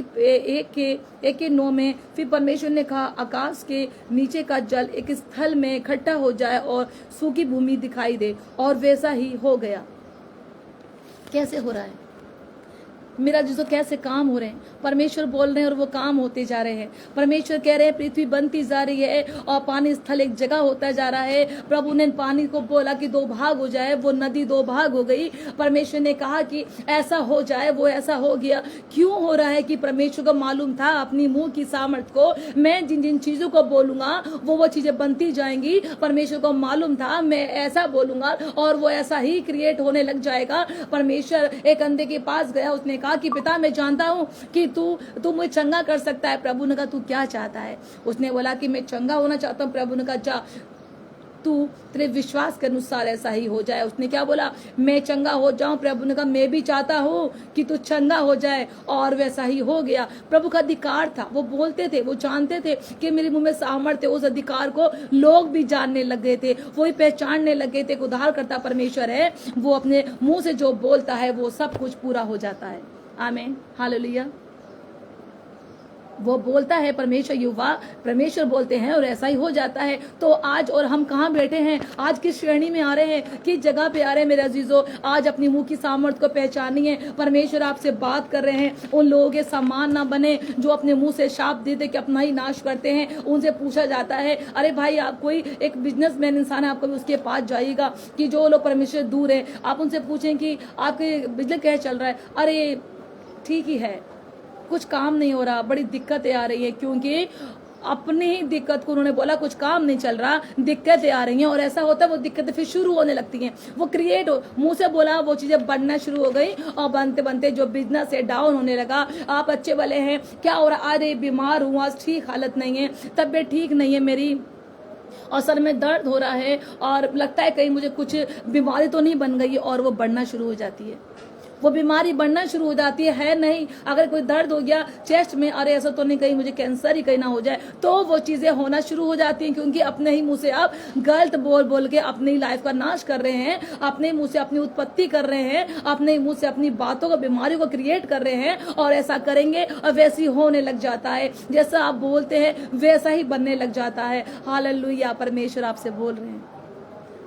1:9 में, फिर परमेश्वर ने कहा, आकाश के नीचे का जल एक स्थल में इकट्ठा हो जाए और सूखी भूमि दिखाई दे, और वैसा ही हो गया। कैसे हो रहा है मेरा जिसको? कैसे काम हो रहे हैं? परमेश्वर बोल रहे हैं और वो काम होते जा रहे हैं। परमेश्वर कह रहे हैं पृथ्वी बनती जा रही है और पानी स्थल एक जगह होता जा रहा है। प्रभु ने पानी को बोला कि 2 भाग हो जाए, वो नदी 2 भाग हो गई। परमेश्वर ने कहा कि ऐसा हो जाए, वो ऐसा हो गया। क्यों हो रहा है? कि परमेश्वर को मालूम था अपनी मुंह की सामर्थ को, मैं जिन जिन चीजों को बोलूंगा वो चीजें बनती जाएंगी। परमेश्वर को मालूम था मैं ऐसा बोलूंगा और वो ऐसा ही क्रिएट होने लग जाएगा। परमेश्वर एक अंधे के पास गया, उसने कहा कि पिता, मैं जानता हूं कि तू मुझे चंगा कर सकता है। प्रभु ने कहा, तू क्या चाहता है? उसने बोला कि मैं चंगा होना चाहता हूं। प्रभु ने कहा, जा, तू तेरे विश्वास के अनुसार ऐसा ही हो जाए। उसने क्या बोला? मैं चंगा हो जाऊं। प्रभु ने कहा, मैं भी चाहता हूं कि तू चंगा हो जाए, और वैसा ही हो गया। प्रभु का अधिकार था, वो बोलते थे, वो जानते थे कि मेरे मुंह में सामर्थ्य है। उस अधिकार को लोग भी जानने लग गए थे, वो ही पहचानने लग गए थे। उद्धारकर्ता परमेश्वर है, वो अपने मुंह से जो बोलता है वो सब कुछ पूरा हो जाता है। आमीन, हालेलुया। वो बोलता है परमेश्वर, युवा परमेश्वर बोलते हैं और ऐसा ही हो जाता है। तो आज और हम कहाँ बैठे हैं? आज किस श्रेणी में आ रहे हैं? किस जगह पे आ रहे हैं मेरे अजीजों? आज अपनी मुंह की सामर्थ को पहचानिए। परमेश्वर आपसे बात कर रहे हैं। उन लोगों के समान ना बने जो अपने मुंह से शाप देते कि अपना ही नाश करते हैं। उनसे पूछा जाता है, अरे भाई, आप कोई एक बिजनेसमैन इंसान है, आप कभी उसके पास जाइएगा कि जो लोग परमेश्वर दूर है, आप उनसे पूछें कि आपके बिजनेस कैसे चल रहा है? अरे ठीक ही है, कुछ काम नहीं हो रहा, बड़ी दिक्कतें आ रही है। क्योंकि अपनी ही दिक्कत को उन्होंने बोला, कुछ काम नहीं चल रहा, दिक्कतें आ रही हैं। और ऐसा होता है, वो दिक्कतें फिर शुरू होने लगती हैं, वो क्रिएट हो, मुंह से बोला वो चीजें बढ़ना शुरू हो गई, और बनते बनते जो बिजनेस है डाउन होने लगा। आप अच्छे वाले हैं, क्या हो रहा? अरे बीमार हूँ, आज ठीक हालत नहीं है, तबीयत ठीक नहीं है मेरी, और सर में दर्द हो रहा है, और लगता है कहीं मुझे कुछ बीमारी तो नहीं बन गई, और वो बढ़ना शुरू हो जाती है। वो बीमारी बढ़ना शुरू हो जाती है नहीं। अगर कोई दर्द हो गया चेस्ट में, अरे ऐसा तो नहीं कहीं मुझे कैंसर ही कहीं ना हो जाए, तो वो चीजें होना शुरू हो जाती हैं, क्योंकि अपने ही मुंह से आप गलत बोल बोल के अपनी लाइफ का नाश कर रहे हैं, अपने मुंह से अपनी उत्पत्ति कर रहे हैं, अपने मुंह से अपनी बातों को, बीमारियों को क्रिएट कर रहे हैं। और ऐसा करेंगे और वैसी होने लग जाता है, जैसा आप बोलते हैं वैसा ही बनने लग जाता है। हालेलुया। परमेश्वर आपसे बोल रहे हैं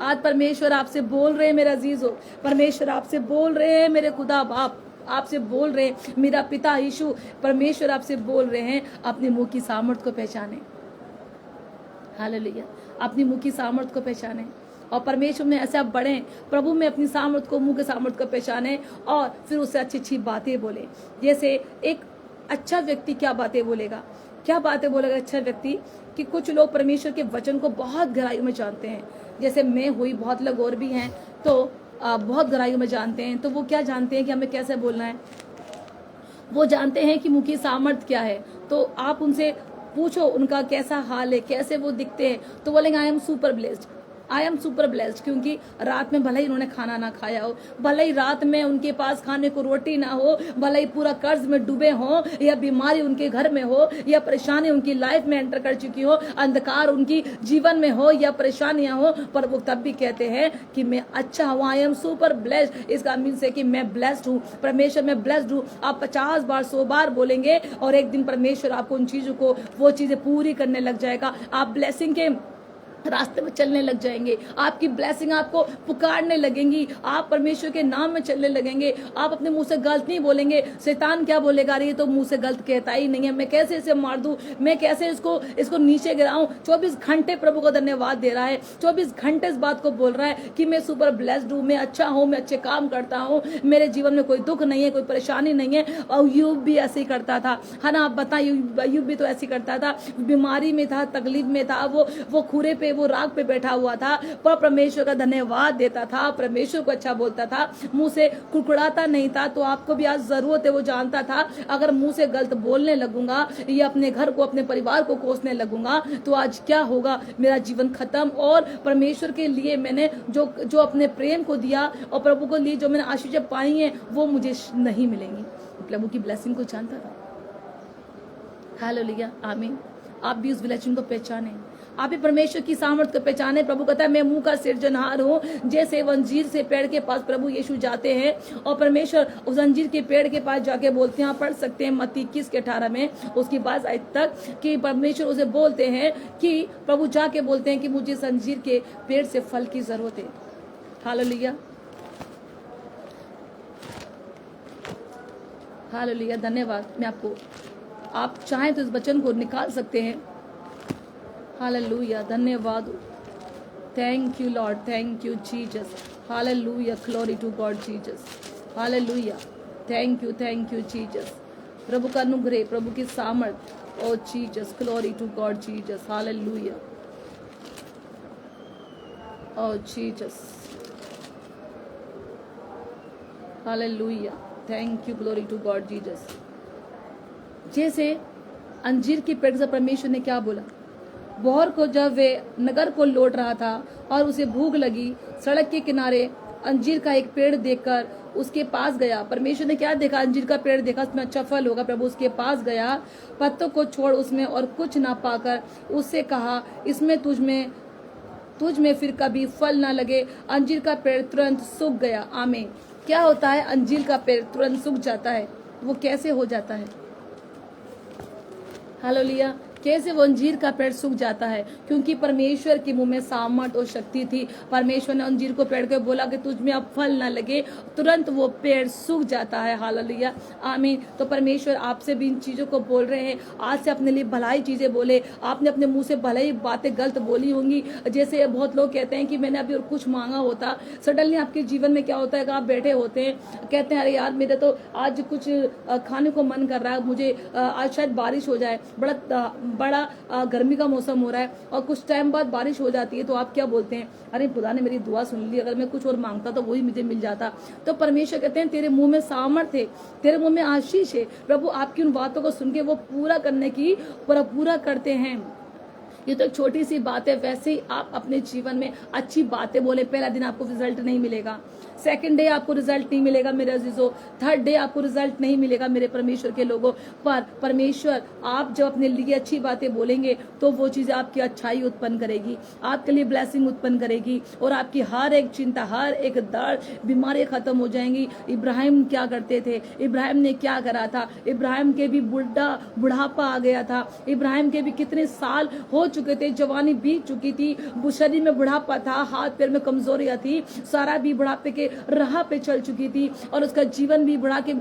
आज, परमेश्वर आपसे बोल रहे हैं मेरे अजीजों, परमेश्वर आपसे बोल रहे हैं मेरे खुदा बाप, आपसे बोल रहे हैं मेरा पिता यीशु, परमेश्वर आपसे बोल रहे हैं अपने मुंह की सामर्थ को पहचाने। हालेलुया। अपनी मुंह की सामर्थ को पहचाने और परमेश्वर में ऐसे आप बढ़े, प्रभु में अपनी सामर्थ को, मुंह के सामर्थ को पहचाने और फिर उससे अच्छी अच्छी बातें बोले। जैसे एक अच्छा व्यक्ति क्या बातें बोलेगा, क्या बातें बोलेगा अच्छा व्यक्ति, कि कुछ लोग परमेश्वर के वचन को बहुत गहराई में जानते हैं, जैसे मैं हुई, बहुत लोग और भी हैं, तो बहुत गहराई में जानते हैं। तो वो क्या जानते हैं कि हमें कैसे बोलना है, वो जानते हैं कि मुंह की सामर्थ क्या है। तो आप उनसे पूछो उनका कैसा हाल है, कैसे वो दिखते हैं, तो बोलेंगे I am super blessed, I am super blessed, क्योंकि रात में भले ही उन्होंने खाना ना खाया हो, भले ही रात में उनके पास खाने को रोटी ना हो, भले ही पूरा कर्ज में डूबे हो, या बीमारी उनके घर में हो, या परेशानी उनकी लाइफ में एंटर कर चुकी हो, अंधकार उनकी जीवन में हो, या परेशानियां हो, पर वो तब भी कहते हैं कि मैं अच्छा हूँ, आई एम सुपर ब्लेस्ड। इसका मीन्स है कि मैं ब्लेस्ड हूँ, परमेश्वर में ब्लेस्ड हूँ। आप 50 बार 100 बार बोलेंगे और एक दिन परमेश्वर आपको उन चीजों को, वो चीजें पूरी करने लग जाएगा। आप ब्लेसिंग के रास्ते में चलने लग जाएंगे, आपकी ब्लेसिंग आपको पुकारने लगेंगी, आप परमेश्वर के नाम में चलने लगेंगे। आप अपने मुंह से गलत नहीं बोलेंगे। शैतान क्या बोलेगा, अरे ये तो मुंह से गलत कहता ही नहीं है, मैं कैसे इसे मार दूं, मैं कैसे इसको नीचे गिराऊं। 24 घंटे प्रभु को धन्यवाद दे रहा है, 24 घंटे इस बात को बोल रहा है कि मैं सुपर ब्लेस्ड हूँ, मैं अच्छा हूँ, मैं अच्छे काम करता हूँ, मेरे जीवन में कोई दुख नहीं है, कोई परेशानी नहीं है। और यूब भी ऐसे ही करता था, है ना। आप बताएं, यूब भी तो ऐसे ही करता था, बीमारी में था, तकलीफ में था, वो खूरे पे, वो राग पे बैठा हुआ था, पर परमेश्वर का धन्यवाद देता था, परमेश्वर को अच्छा बोलता था, मुंह से कुड़कुड़ाता नहीं था। तो आपको भी आज जरूरत है, वो जानता था अगर मुंह से गलत बोलने लगूंगा या अपने घर को, अपने परिवार को कोसने लगूंगा तो आज क्या होगा, मेरा जीवन खत्म। और परमेश्वर के लिए मैंने जो अपने प्रेम को दिया और प्रभु को लिए जो मैंने आशीषें पाई हैं वो मुझे नहीं मिलेंगी। प्रभु की ब्लेसिंग को जानता था। हालेलुया, आमीन। आप भी उस ब्लेसिंग को पहचाने, आप भी परमेश्वर की सामर्थ को पहचाने। प्रभु कहता है मैं मुंह का सिरजनहार हूँ। जैसे अंजीर से पेड़ के पास प्रभु यीशु जाते हैं और परमेश्वर उस अंजीर के पेड़ के पास जाके बोलते हैं, आप पढ़ सकते हैं मत्ती 21:18 में उसकी बात आज तक, कि परमेश्वर उसे बोलते हैं कि प्रभु जाके बोलते हैं कि मुझे इस अंजीर के पेड़ से फल की जरूरत है। हालेलुया, हालेलुया, धन्यवाद। मैं आपको, आप चाहें तो इस वचन को निकाल सकते हैं। हालेलुया, धन्यवाद। Thank you Lord, thank you Jesus. Hallelujah, glory to God Jesus. Hallelujah, thank you Jesus. प्रभु का अनुग्रह, प्रभु की सामर्थ, oh Jesus, glory to God Jesus. Hallelujah, oh Jesus, hallelujah, thank you, glory to God Jesus. जैसे अंजीर के पेड़ से परमेश्वर ने क्या बोला, बौर को जब वे नगर को लौट रहा था और उसे भूख लगी, सड़क के किनारे अंजीर का एक पेड़ देखकर उसके पास गया। परमेश्वर ने क्या देखा, अंजीर का पेड़ देखा, उसमें अच्छा फल होगा। प्रभु उसके पास गया, पत्तों को छोड़ उसमें और कुछ ना पाकर उससे कहा, इसमें तुझ में फिर कभी फल ना लगे। अंजीर का पेड़ तुरंत सूख गया। आमीन। क्या होता है, अंजीर का पेड़ तुरंत सूख जाता है। वो कैसे हो जाता है? हालेलुया, कैसे वो अंजीर का पेड़ सूख जाता है? क्योंकि परमेश्वर के मुंह में सामर्थ और शक्ति थी। परमेश्वर ने अंजीर को पेड़ को बोला कि तुझ में अब फल ना लगे, तुरंत वो पेड़ सूख जाता है। हालेलुया, आमीन। तो परमेश्वर आपसे भी इन चीजों को बोल रहे हैं, आज से अपने लिए भलाई चीजें बोले। आपने अपने मुंह से भलाई बातें गलत बोली होंगी। जैसे बहुत लोग कहते हैं कि मैंने अभी और कुछ मांगा होता, सडनली आपके जीवन में क्या होता है कि आप बैठे होते हैं, कहते हैं अरे यार मेरे तो आज कुछ खाने को मन कर रहा है, मुझे आज शायद बारिश हो जाए, बड़ा गर्मी का मौसम हो रहा है और कुछ टाइम बाद बारिश हो जाती है। तो आप क्या बोलते हैं, अरे खुदा ने मेरी दुआ सुन ली, अगर मैं कुछ और मांगता तो वही मुझे मिल जाता। तो परमेश्वर कहते हैं तेरे मुंह में सामर्थ है, तेरे मुंह में आशीष है। प्रभु आपकी उन बातों को सुन के वो पूरा करने की पूरा करते हैं। ये तो एक छोटी सी बात है। वैसे ही आप अपने जीवन में अच्छी बातें बोले, पहला दिन आपको रिजल्ट नहीं मिलेगा, सेकंड डे आपको रिजल्ट नहीं मिलेगा मेरे अजीजों, थर्ड डे आपको रिजल्ट नहीं मिलेगा मेरे परमेश्वर के लोगों। पर परमेश्वर आप जब अपने लिए अच्छी बातें बोलेंगे तो वो चीजें आपकी अच्छाई उत्पन्न करेगी, आपके लिए ब्लेसिंग उत्पन्न करेगी, और आपकी हर एक चिंता, हर एक दर्द, बीमारी खत्म हो जाएंगी। इब्राहिम क्या करते थे, इब्राहिम ने क्या करा था, इब्राहिम के भी बुढ़ापा आ गया था, इब्राहिम के भी कितने साल हो चुके थे, जवानी बीत चुकी थी, शरीर में बुढ़ापा था, हाथ पैर में कमजोरियां थी, सारा भी बुढ़ापे के राह पे चल चुकी थी, और उसका जीवन भी बुढ़ा के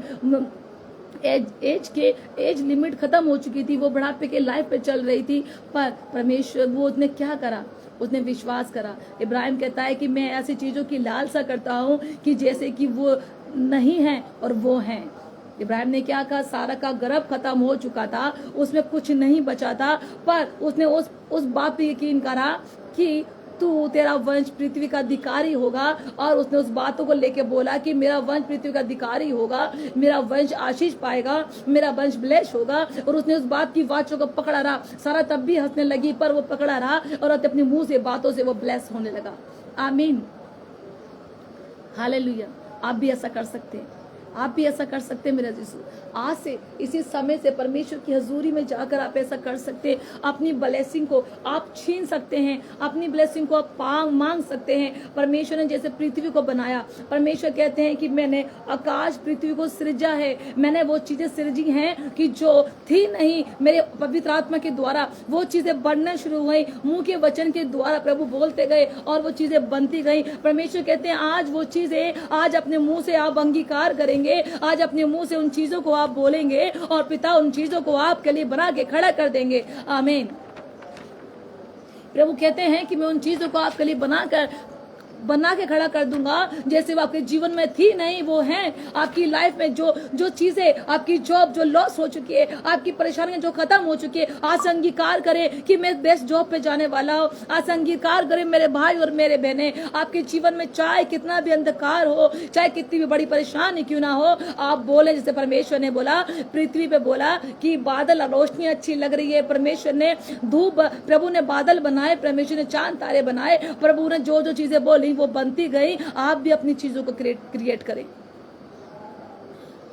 एज लिमिट खत्म हो चुकी थी, वो बुढ़ापे के लाइफ पे चल रही थी। पर परमेश्वर वो उसने क्या करा, उसने विश्वास करा। इब्राहिम कहता है कि मैं ऐसी चीजों की लालसा करता हूँ कि जैसे कि वो नहीं है और वो हैं। इब्राहिम ने क्या कहा, सारा का गर्भ खत्म हो चुका था, उसमें कुछ नहीं बचा था, पर उसने उस बात पे यकीन करा कि तू, तेरा वंश पृथ्वी का अधिकारी होगा, और उसने उस बातों को लेके बोला कि मेरा वंश पृथ्वी का अधिकारी होगा, मेरा वंश आशीष पाएगा, मेरा वंश ब्लेस होगा। और उसने उस बात की वाचों को पकड़ा रहा। सारा तब भी हंसने लगी, पर वो पकड़ा रहा और अपने मुंह से, बातों से वो ब्लेस होने लगा। आमीन, हालेलुया। आप भी ऐसा कर सकते हैं, आप भी ऐसा कर सकते हैं मेरे अजीजों। आज से इसी समय से परमेश्वर की हजूरी में जाकर आप ऐसा कर सकते हैं। अपनी ब्लेसिंग को आप छीन सकते हैं, अपनी ब्लेसिंग को आप मांग सकते हैं। परमेश्वर ने जैसे पृथ्वी को बनाया, परमेश्वर कहते हैं कि मैंने आकाश पृथ्वी को सृजा है, मैंने वो चीजें सृजी हैं कि जो थी नहीं, मेरे पवित्र आत्मा के द्वारा वो चीजें बनना शुरू हुई, मुंह के वचन के द्वारा प्रभु बोलते गए और वो चीजें बनती गई। परमेश्वर कहते हैं आज वो चीजें, आज अपने मुंह से आप अंगीकार करेंगे, आज अपने मुंह से उन चीजों को आप बोलेंगे और पिता उन चीजों को आपके लिए बना के खड़ा कर देंगे। आमीन। प्रभु कहते हैं कि मैं उन चीजों को आपके लिए बना के खड़ा कर दूंगा जैसे वो आपके जीवन में थी नहीं, वो हैं आपकी लाइफ में। जो चीजें, आपकी जॉब जो लॉस हो चुकी है, आपकी परेशानियां जो खत्म हो चुकी है, आज अंगीकार करें कि मैं बेस्ट जॉब पे जाने वाला हूँ। आज अंगीकार करें मेरे भाई और मेरे बहनें, आपके जीवन में चाहे कितना भी अंधकार हो, चाहे कितनी भी बड़ी परेशानी क्यों ना हो, आप बोले जैसे परमेश्वर ने बोला, पृथ्वी पे बोला कि बादल रोशनी अच्छी लग रही है, परमेश्वर ने धूप, प्रभु ने बादल बनाए, परमेश्वर ने चांद तारे बनाए, प्रभु ने जो जो चीजें बोली वो बनती गई। आप भी अपनी चीजों को क्रिएट करें।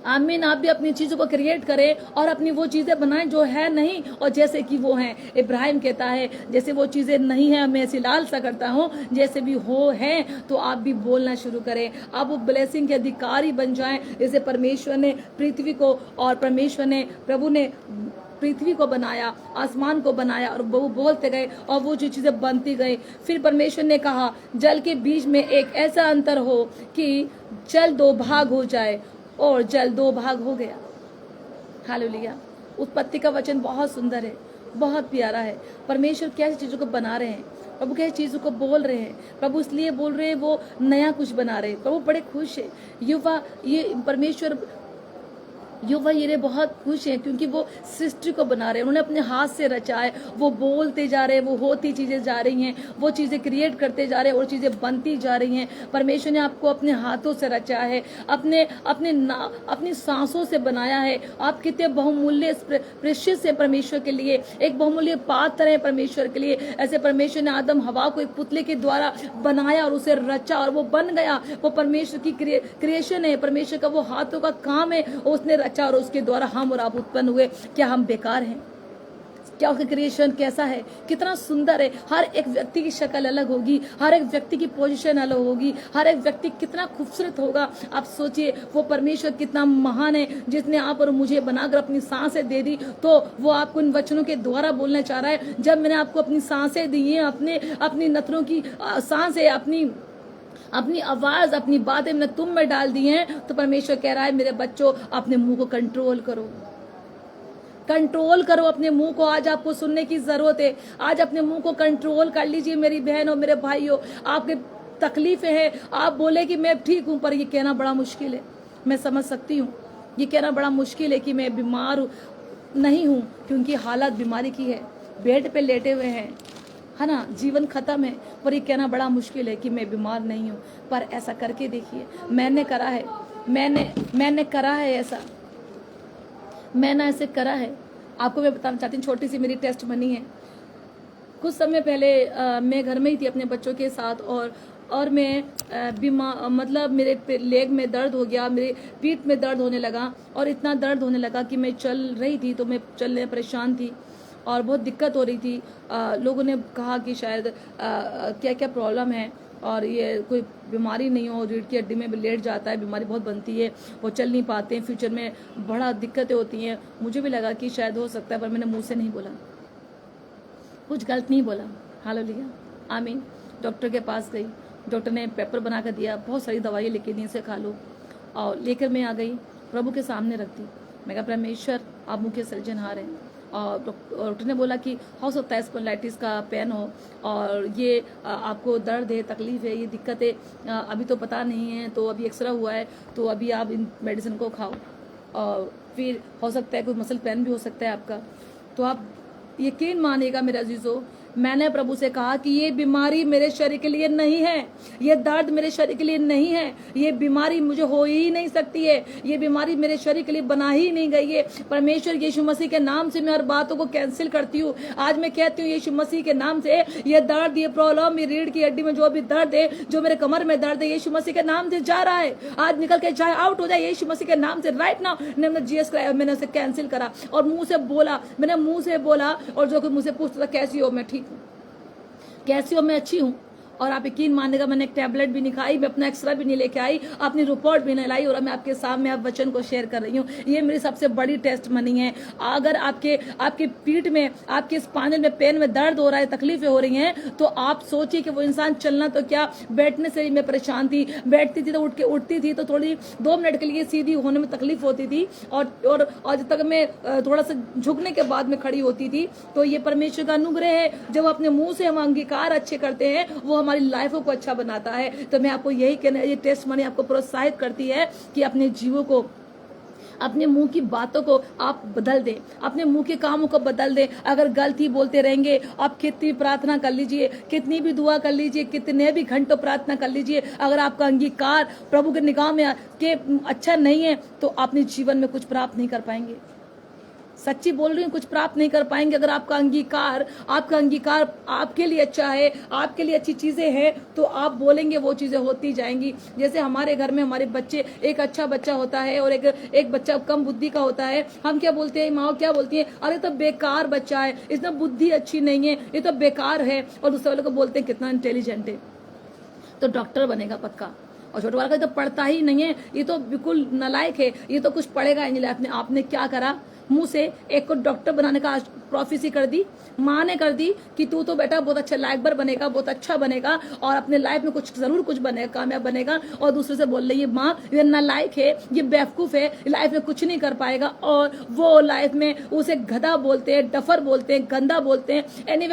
आमीन। आप भी अपनी चीजों को क्रिएट करें और अपनी वो चीजें बनाएं जो है नहीं और जैसे कि वो हैं। इब्राहिम कहता है जैसे वो चीजें नहीं है, मैं ऐसी लालसा करता हूँ, जैसे भी हो है तो आप भी बोलना शुरू करें। आप वो ब्लेसिंग के अधिकारी बन जाएं जैसे परमेश्वर ने पृथ्वी को, और परमेश्वर ने, प्रभु ने पृथ्वी को बनाया, आसमान को बनाया, और वो बोलते गए और वो जो चीजें बनती गई। फिर परमेश्वर ने कहा जल के बीच में एक ऐसा अंतर हो कि जल दो भाग हो जाए, और जल दो भाग हो गया। हालेलुया। उत्पत्ति का वचन बहुत सुंदर है, बहुत प्यारा है। परमेश्वर कैसी चीजों को बना रहे हैं, प्रभु कैसी चीजों को बोल रहे हैं। प्रभु इसलिए बोल रहे हैं, वो नया कुछ बना रहे हैं। प्रभु बड़े खुश है। ये परमेश्वर ये बहुत खुश हैं क्योंकि वो सृष्टि को बना रहे हैं, उन्होंने अपने हाथ से रचा है। वो बोलते जा रहे हैं, वो होती चीजें जा रही हैं, वो चीजें क्रिएट करते जा रहे हैं और चीजें बनती जा रही हैं। परमेश्वर ने आपको अपने हाथों से रचा है, अपनी सांसों से बनाया है। आप कितने बहुमूल्य प्रेशियस है परमेश्वर के लिए, एक बहुमूल्य पात्र है परमेश्वर के लिए। ऐसे परमेश्वर ने आदम हवा को एक पुतले के द्वारा बनाया और उसे रचा और वो बन गया। वो परमेश्वर की क्रिएशन है, परमेश्वर का वो हाथों का काम है, उसने रचा और उसके द्वारा हम और आप उत्पन्न हुए। क्या हम बेकार हैं? क्या उसका क्रिएशन कैसा है, कितना सुंदर है। हर एक व्यक्ति की शक्ल अलग होगी, हर एक व्यक्ति की पोजीशन अलग होगी, हर एक व्यक्ति कितना खूबसूरत होगा। आप सोचिए वो परमेश्वर कितना महान है जिसने आप और मुझे बनाकर अपनी सांसें दे दी। तो वो आपको इन वचनों के द्वारा बोलना चाह रहा है, जब मैंने आपको अपनी सांसें दी हैं, अपनी नथनों की सांसें, अपनी आवाज, अपनी बातें मैंने तुम में डाल दी हैं, तो परमेश्वर कह रहा है मेरे बच्चों अपने मुंह को कंट्रोल करो, कंट्रोल करो अपने मुंह को। आज आपको सुनने की जरूरत है, आज अपने मुंह को कंट्रोल कर लीजिए मेरी बहन और मेरे भाइयों। आपके तकलीफें हैं, आप बोले कि मैं ठीक हूं, पर ये कहना बड़ा मुश्किल है। मैं समझ सकती हूँ, ये कहना बड़ा मुश्किल है कि मैं बीमार नहीं हूँ, क्योंकि हालत बीमारी की है, बेड पे लेटे हुए हैं, है ना, जीवन खत्म है। पर ये कहना बड़ा मुश्किल है कि मैं बीमार नहीं हूँ। पर ऐसा करके देखिए, मैंने करा है, मैंने करा है ऐसा, मैंने ऐसे करा है। आपको मैं बताना चाहती हूँ, छोटी सी मेरी टेस्ट मनी है। कुछ समय पहले मैं घर में ही थी अपने बच्चों के साथ, और मैं बीमार, मतलब मेरे लेग में दर्द हो गया, मेरे पीठ में दर्द होने लगा, और इतना दर्द होने लगा कि मैं चल रही थी तो मैं चलने में परेशान थी और बहुत दिक्कत हो रही थी। लोगों ने कहा कि शायद क्या क्या प्रॉब्लम है, और ये कोई बीमारी नहीं हो, रीढ़ की हड्डी में भी लेट जाता है, बीमारी बहुत बनती है, वो चल नहीं पाते हैं, फ्यूचर में बड़ा दिक्कतें होती हैं। मुझे भी लगा कि शायद हो सकता है, पर मैंने मुंह से नहीं बोला, कुछ गलत नहीं बोला। हालेलुया, आमीन। डॉक्टर के पास गई, डॉक्टर ने पेपर बना कर दिया, बहुत सारी दवाइयाँ लिखी दी, इसे खा लो, और लेकर मैं आ गई, प्रभु के सामने रख दी। मैं कहा परमेश्वर आप मुख्य सर्जनहार हैं, और डॉक्टर ने बोला कि हो सकता है स्पॉन्डिलाइटिस का पेन हो, और ये आपको दर्द है, तकलीफ है, ये दिक्कतें अभी तो पता नहीं है, तो अभी एक्सरा हुआ है, तो अभी आप इन मेडिसिन को खाओ, और फिर हो सकता है कोई मसल पेन भी हो सकता है आपका। तो आप यकीन मानिएगा मेरे अजीजों, मैंने प्रभु से कहा कि ये बीमारी मेरे शरीर के लिए नहीं है, ये दर्द मेरे शरीर के लिए नहीं है, ये बीमारी मुझे हो ही नहीं सकती है, ये बीमारी मेरे शरीर के लिए बना ही नहीं गई है। परमेश्वर यीशु मसीह के नाम से मैं हर बातों को कैंसिल करती हूँ। आज मैं कहती हूँ यीशु मसीह के नाम से, ये दर्द, ये प्रॉब्लम, ये रीढ़ की हड्डी में जो भी दर्द है, जो मेरे कमर में दर्द है, यीशु मसीह के नाम से जा रहा है, आज निकल के जाए, आउट हो जाए यीशु मसीह के नाम से राइट नाउ। मैंने जीएस कराया, मैंने उसे कैंसिल करा और मुंह से बोला, मैंने मुंह से बोला, और जो कि मुझसे पूछता था कैसी हो, मैं ठीक हूँ, कैसी हो, मैं अच्छी हूँ। और आप यकीन मानेगा, मैंने एक टैबलेट भी नहीं खाई, मैं अपना एक्सरा भी नहीं लेके आई, अपनी रिपोर्ट भी नहीं लाई, और मैं आपके सामने आप वचन को शेयर कर रही हूँ। ये मेरी सबसे बड़ी टेस्ट मनी है। अगर आपके पीठ में, आपके स्पाइनल में, पेन में दर्द हो रहा है, तकलीफें हो रही हैं, तो आप सोचिए कि वो इंसान चलना तो क्या, बैठने से ही मैं परेशान थी, बैठती थी तो उठती थी तो थोड़ी 2 मिनट के लिए सीधी होने में तकलीफ होती थी, और जब तक मैं थोड़ा सा झुकने के बाद में खड़ी होती थी। तो ये परमेश्वर का अनुग्रह है, जब अपने मुंह से हम अंगीकार अच्छे करते हैं, वो हमारी लाइफों को अच्छा बनाता है। तो मैं आपको यही कहना, ये टेस्ट मनी आपको प्रोत्साहित करती है कि अपने जीवों को, अपने मुंह की बातों को आप बदल दें, अपने मुंह के कामों को बदल दें। अगर गलती बोलते रहेंगे, आप कितनी प्रार्थना कर लीजिए, कितनी भी दुआ कर लीजिए, कितने भी घंटों प्रार्थना कर लीजिए, अगर आपका अंगीकार प्रभु के निगाह में के अच्छा नहीं है, तो अपने जीवन में कुछ प्राप्त नहीं कर पाएंगे। सच्ची बोल रही हूँ, कुछ प्राप्त नहीं कर पाएंगे। अगर आपका अंगीकार आपके लिए अच्छा है, आपके लिए अच्छी चीजें हैं, तो आप बोलेंगे, वो चीजें होती जाएंगी। जैसे हमारे घर में हमारे बच्चे, एक अच्छा बच्चा होता है और एक बच्चा कम बुद्धि का होता है, हम क्या बोलते हैं, माँ क्या बोलती है, अरे तो बेकार बच्चा है, इसमें बुद्धि अच्छी नहीं है, ये तो बेकार है, और दूसरे वाले को बोलते हैं कितना इंटेलिजेंट है, तो डॉक्टर बनेगा पक्का। और छोटे वाला का तो पढ़ता ही नहीं है, ये तो बिल्कुल नालायक है, ये तो कुछ पढ़ेगा ही नहीं। आपने क्या करा, मुंह से एक को डॉक्टर बनाने का प्रोफेसी कर दी, माँ ने कर दी कि तू तो बेटा बहुत अच्छा लायकबर बनेगा, बहुत अच्छा बनेगा, और अपने लाइफ में जरूर कुछ बनेगा, कामयाब बनेगा। और दूसरे से बोल रही है माँ ये नालायक है, ये बेवकूफ है, लाइफ में कुछ नहीं कर पाएगा, और वो लाइफ में उसे गधा बोलते हैं, डफर बोलते हैं, गंदा बोलते हैं। एनीवे